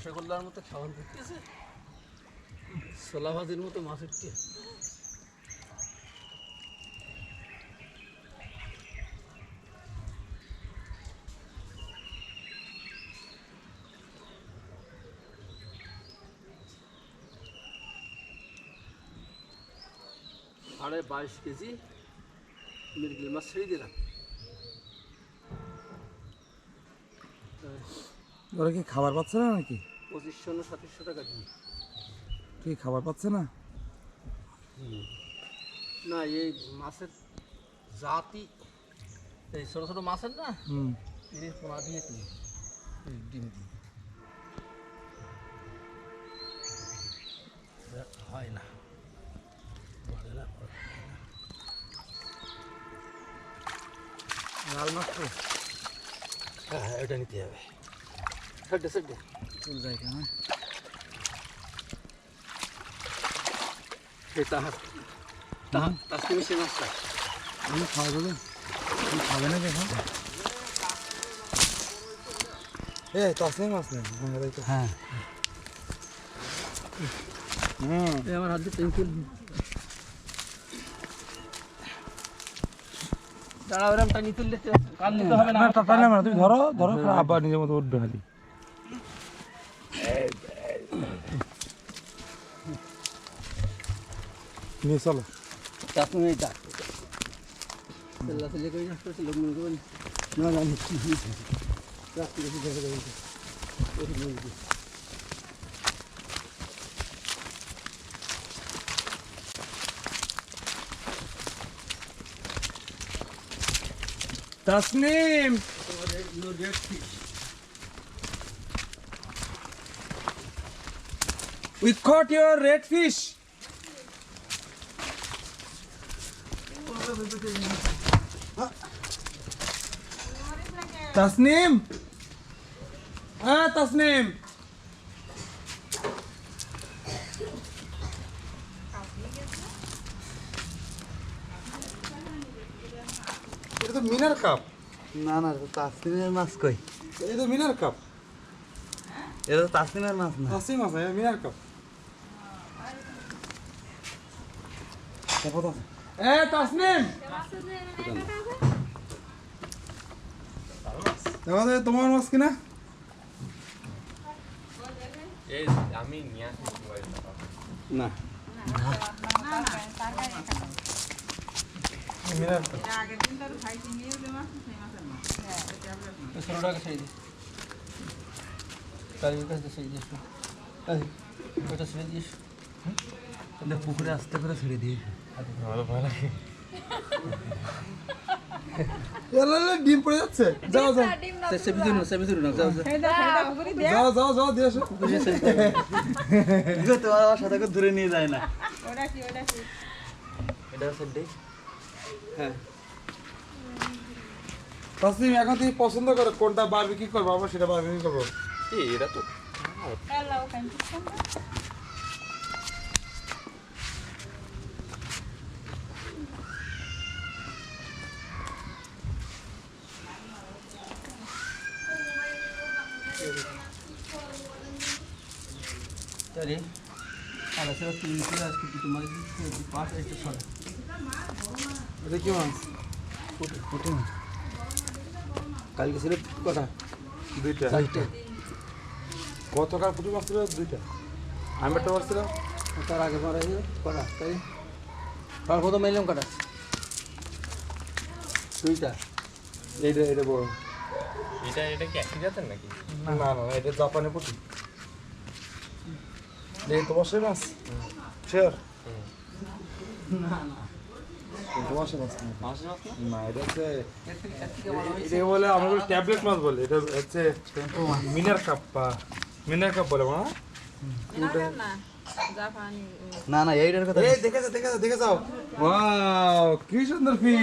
রসগোল্লার মতো খাবার করতেছে, ছোলা ভাজির মতো মাছ উঠছে। সাড়ে 22 কেজি মৃগেল মাছ ছেড়ে দিলাম। ওরা কি খাবার পাচ্ছে না নাকি? 2500 না 2700 টাকা দিই। ঠিক খাবার পাচ্ছে না? না, এই মাছের জাতি এই ছোটো ছোটো মাছের না, এর পোনা দিয়ে কিনি, ডিম দিয়ে হয় না, বলে না। লাল মাছ তো হ্যাঁ, ওটা নিতে হবে। সাইডে সাইডে চল যায় কেন? এই তাহার তাহার তার থেকে সে মাছটা আমি খাওয়া যাবে? তুমি খাবে না দেখো? তাসে মাছ নেই। হ্যাঁ, আমার হাত দিয়ে পেন্সিল দাঁড়া, ওরম টানি তুললে কান নিতে হবে না। টাটা না, তুমি ধরো ধরো, আবার নিজের মতো উঠবে খালি। নিয়ে চলো। তারপরে এই ডাক চেল্লা চেল্লি করে নষ্ট হচ্ছে, লোক মনে করবেন না না নিচ্ছি রাত্রি বেশি দেখে দেবেন। Tasnim, we caught your red fish. Tasnim, হ্যাঁ তাসনিম, এটা তো মিনার কাপ। না না, তাসনিমের মাছ কই? এটা তো মিনার কাপ। এটা তো তাসনিমের মাছ না। তাসনিম মাছ, মিনার কাপ। তাসনিম, তোমার মাছ কিনা? আমি নিয়ে আসি না মিনার কাপ। 16 টাকা ছেড়ে দিস, কারিগর কাছে ছেড়ে দিস, ওটা ছেড়ে দিস। পুকুরে আস্তে করে ছেড়ে দিয়ে ভালো ভয় লাগে। ডিম পড়ে যাচ্ছে। যাও যাও সে ভিতরে না, সে ভিতরে না, যাও যাও যাও যাও যাও দিয়ে আসো। তোমার আমার সাথে করে দূরে নিয়ে যায় না। এটা হচ্ছে ডে। হ্যাঁ, তাসনিম, এখন তুমি পছন্দ করো কোনটা বারবিকিউ করবো, আমরা সেটা বারবিকিউ করবো। এটা তো चलिए আর আছে 3 কিলো আজকে তোমার পাঁচ একটা ছড়া। এটা কি মাছ? পুঁটি মাছ কালকে ছিল কটা? দুইটা। 4টে। গতকাল পুঁটি মাছ ছিল দুইটা, আমি একটা মাছ ছিল। তার আগে মারা হয়ে কটা তাই তার কত মাইলাম কটা? 2টা। এইটা এটা বড়। এটা কি একই জাতের নাকি? না না না, এটা জাপানি পুঁটি। এই তোমার সেই মাছ? শিওর? না না, তোমার সেই মাছ না, এটা হচ্ছে এটা বলে আমরা ট্যাবলেট মাছ বলে, এটা হচ্ছে মিনার কাপ বা মিনার কাপ বলে না? না না, এইটার কথা এই দেখে যাও, দেখে যাও। ওয়াও, কি সুন্দর ফিশ।